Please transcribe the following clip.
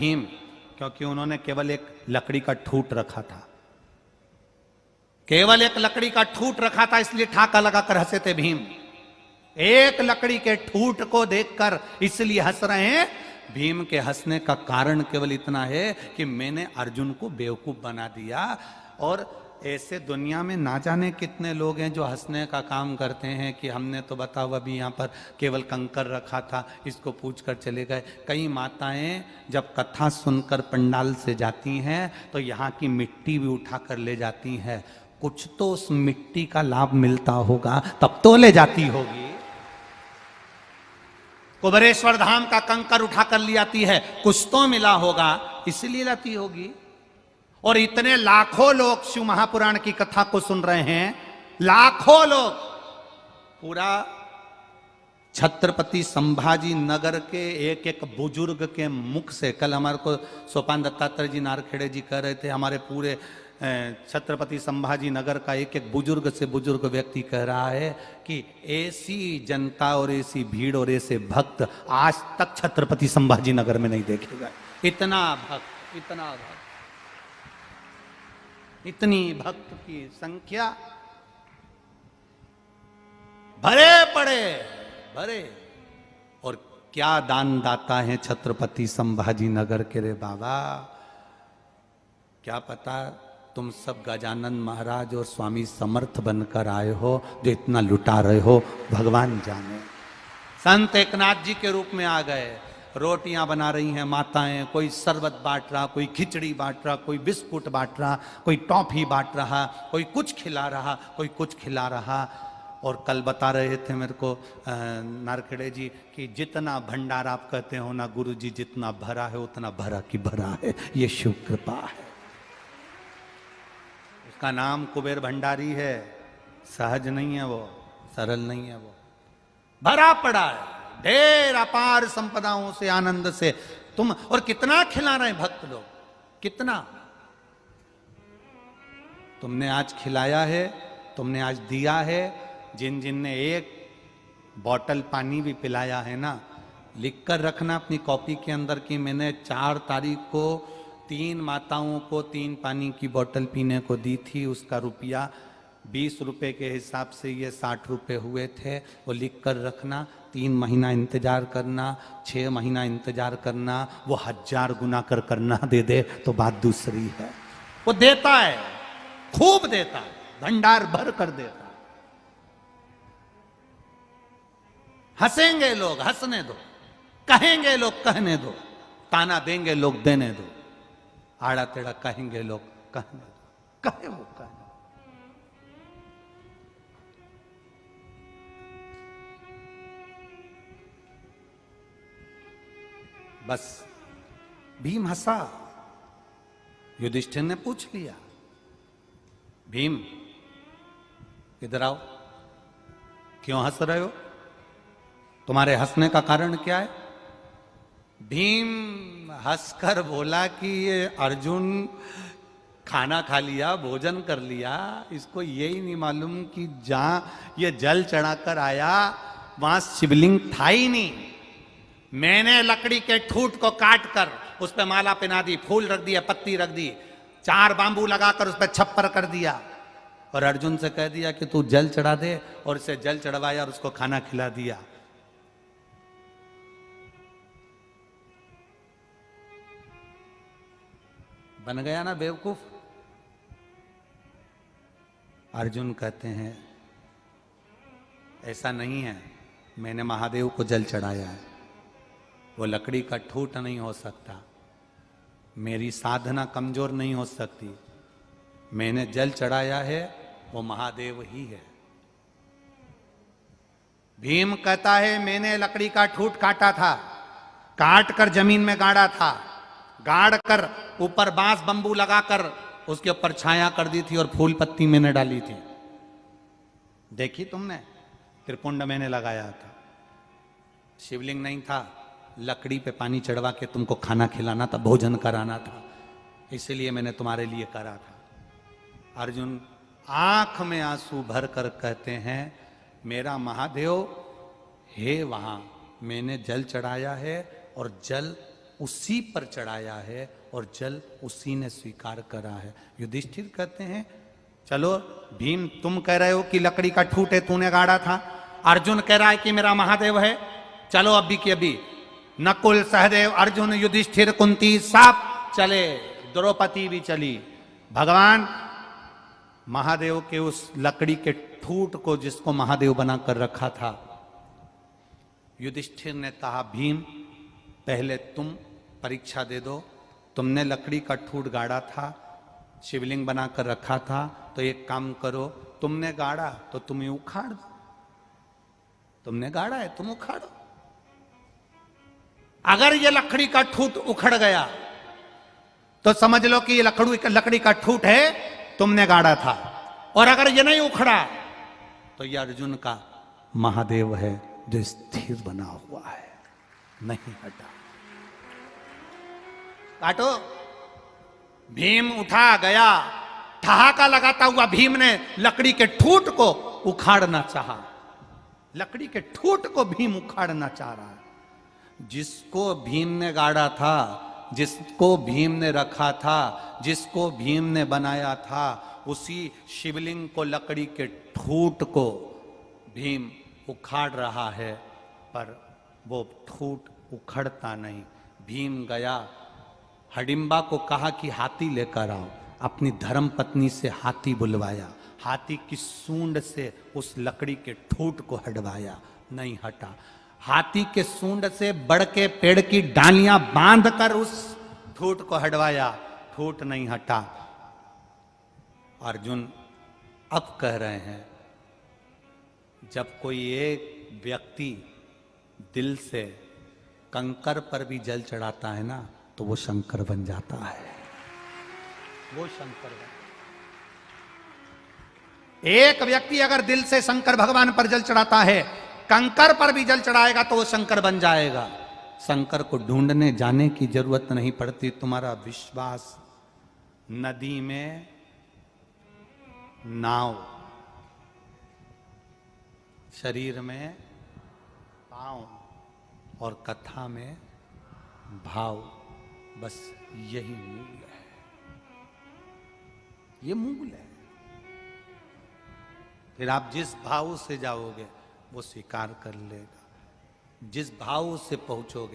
भीम, क्योंकि उन्होंने केवल एक लकड़ी का ठूट रखा था, केवल एक लकड़ी का ठूट रखा था, इसलिए ठाका लगाकर हंसे थे भीम। एक लकड़ी के ठूट को देखकर इसलिए हंस रहे हैं। भीम के हंसने का कारण केवल इतना है कि मैंने अर्जुन को बेवकूफ बना दिया। और ऐसे दुनिया में ना जाने कितने लोग हैं जो हंसने का काम करते हैं कि हमने तो बताओ अभी यहाँ पर केवल कंकर रखा था, इसको पूछ कर चले गए। कई माताएं जब कथा सुनकर पंडाल से जाती हैं तो यहाँ की मिट्टी भी उठा कर ले जाती हैं। कुछ तो उस मिट्टी का लाभ मिलता होगा, तब तो ले जाती होगी। कुबेरेश्वर धाम का कंकर उठाकर ले आती है, कुछ तो मिला होगा, इसलिए लाती होगी। और इतने लाखों लोग शिव महापुराण की कथा को सुन रहे हैं, लाखों लोग। पूरा छत्रपति संभाजी नगर के एक एक बुजुर्ग के मुख से, कल हमारे को सोपान दत्तात्रेय जी नारखेड़े जी कह रहे थे, हमारे पूरे छत्रपति संभाजी नगर का एक एक बुजुर्ग से बुजुर्ग व्यक्ति कह रहा है कि ऐसी जनता और ऐसी भीड़ और ऐसे भक्त आज तक छत्रपति संभाजी नगर में नहीं देखे गए। इतना भक्त, इतना भक्त, इतनी भक्त की संख्या, भरे पड़े भरे। और क्या दान दाता है छत्रपति संभाजी नगर के रे बाबा। क्या पता तुम सब गजानन महाराज और स्वामी समर्थ बनकर आए हो जो इतना लुटा रहे हो, भगवान जाने। संत एकनाथ जी के रूप में आ गए, रोटियां बना रही हैं माताएं, कोई शरबत बांट रहा, कोई खिचड़ी बांट रहा, कोई बिस्कुट बांट रहा, कोई टॉफी बांट रहा, कोई कुछ खिला रहा, कोई कुछ खिला रहा। और कल बता रहे थे मेरे को नारखेड़े जी कि जितना भंडार आप कहते हो ना गुरु जी, जितना भरा है उतना भरा की भरा है, ये शिव कृपा है। उसका नाम कुबेर भंडारी है, सहज नहीं है वो, सरल नहीं है वो, भरा पड़ा है ढेर अपार संपदाओं से, आनंद से। तुम और कितना खिला रहे हैं भक्त लोग, कितना तुमने आज खिलाया है, तुमने आज दिया है। जिन जिन ने एक बॉटल पानी भी पिलाया है ना, लिख कर रखना अपनी कॉपी के अंदर कि मैंने 4 तारीख को 3 माताओं को 3 पानी की बोतल पीने को दी थी, उसका रुपया 20 रुपए के हिसाब से ये 60 रुपए हुए थे। वो लिख कर रखना, 3 महीना इंतजार करना, 6 महीना इंतजार करना, वो 1000 गुना कर करना दे दे तो बात दूसरी है। वो देता है, खूब देता है, भंडार भर कर देता है। हंसेंगे लोग, हंसने दो, कहेंगे लोग, कहने दो, ताना देंगे लोग, देने दो, आड़ा टेढ़ा कहेंगे लोग, कहने दो, कहे वो कहे। बस भीम हंसा। युधिष्ठिर ने पूछ लिया, भीम इधर आओ, क्यों हंस रहे हो, तुम्हारे हंसने का कारण क्या है। भीम हंसकर बोला कि ये अर्जुन खाना खा लिया, भोजन कर लिया, इसको यही नहीं मालूम कि जहां ये जल चढ़ाकर आया वहां शिवलिंग था ही नहीं। मैंने लकड़ी के ठूट को काट कर उस पर माला पहना दी, फूल रख दिया, पत्ती रख दी, 4 बांबू लगाकर उस पर छप्पर कर दिया और अर्जुन से कह दिया कि तू जल चढ़ा दे, और इसे जल चढ़वाया और उसको खाना खिला दिया। बन गया ना बेवकूफ। अर्जुन कहते हैं ऐसा नहीं है, मैंने महादेव को जल चढ़ाया है, वो लकड़ी का ठूट नहीं हो सकता, मेरी साधना कमजोर नहीं हो सकती, मैंने जल चढ़ाया है वो महादेव ही है। भीम कहता है मैंने लकड़ी का ठूट काटा था, काट कर जमीन में गाड़ा था, गाड़ कर ऊपर बांस बंबू लगाकर उसके ऊपर छाया कर दी थी और फूल पत्ती मैंने डाली थी, देखी तुमने, त्रिपुंड मैंने लगाया था, शिवलिंग नहीं था, लकड़ी पे पानी चढ़वा के तुमको खाना खिलाना था, भोजन कराना था, इसलिए मैंने तुम्हारे लिए करा था। अर्जुन आंख में आंसू भर कर कहते हैं मेरा महादेव है वहां, मैंने जल चढ़ाया है और जल उसी पर चढ़ाया है और जल उसी ने स्वीकार करा है। युधिष्ठिर कहते हैं चलो भीम, तुम कह रहे हो कि लकड़ी का ठूट है, तूने गाड़ा था। अर्जुन कह रहा है कि मेरा महादेव है। चलो अभी की अभी नकुल, सहदेव, अर्जुन, युधिष्ठिर, कुंती सब चले, द्रौपदी भी चली। भगवान महादेव के उस लकड़ी के ठूट को, जिसको महादेव बनाकर रखा था, युधिष्ठिर ने कहा भीम पहले तुम परीक्षा दे दो। तुमने लकड़ी का ठूट गाड़ा था, शिवलिंग बनाकर रखा था, तो एक काम करो, तुमने गाड़ा तो तुम ही उखाड़ दो। तुमने गाड़ा है, तुम उखाड़ो। अगर ये लकड़ी का ठूट उखड़ गया तो समझ लो कि ये लकड़ी का ठूट है, तुमने गाड़ा था। और अगर ये नहीं उखड़ा तो ये अर्जुन का महादेव है जो स्थिर बना हुआ है, नहीं हटा। काटो। भीम उठा गया, ठहाका लगाता हुआ भीम ने लकड़ी के ठूट को उखाड़ना चाहा। लकड़ी के ठूट को भीम उखाड़ना चाह रहा है। जिसको भीम ने गाड़ा था, जिसको भीम ने रखा था, जिसको भीम ने बनाया था, उसी शिवलिंग को, लकड़ी के ठूट को भीम उखाड़ रहा है, पर वो ठूट उखड़ता नहीं। भीम गया, हडिम्बा को कहा कि हाथी लेकर आओ। अपनी धर्म पत्नी से हाथी बुलवाया, हाथी की सूंड से उस लकड़ी के ठूट को हटवाया, नहीं हटा। हाथी के सूंड से बड़ के पेड़ की डालियां बांधकर उस ठूट को हटवाया, ठूट नहीं हटा। अर्जुन अब कह रहे हैं जब कोई एक व्यक्ति दिल से कंकर पर भी जल चढ़ाता है ना, तो वो शंकर बन जाता है। वो शंकर बन। एक व्यक्ति अगर दिल से शंकर भगवान पर जल चढ़ाता है, कंकर पर भी जल चढ़ाएगा तो वो शंकर बन जाएगा। शंकर को ढूंढने जाने की जरूरत नहीं पड़ती। तुम्हारा विश्वास नदी में नाव, शरीर में पांव और कथा में भाव, बस यही मूल है। ये मूल है। फिर आप जिस भाव से जाओगे वो स्वीकार कर लेगा, जिस भाव से पहुंचोगे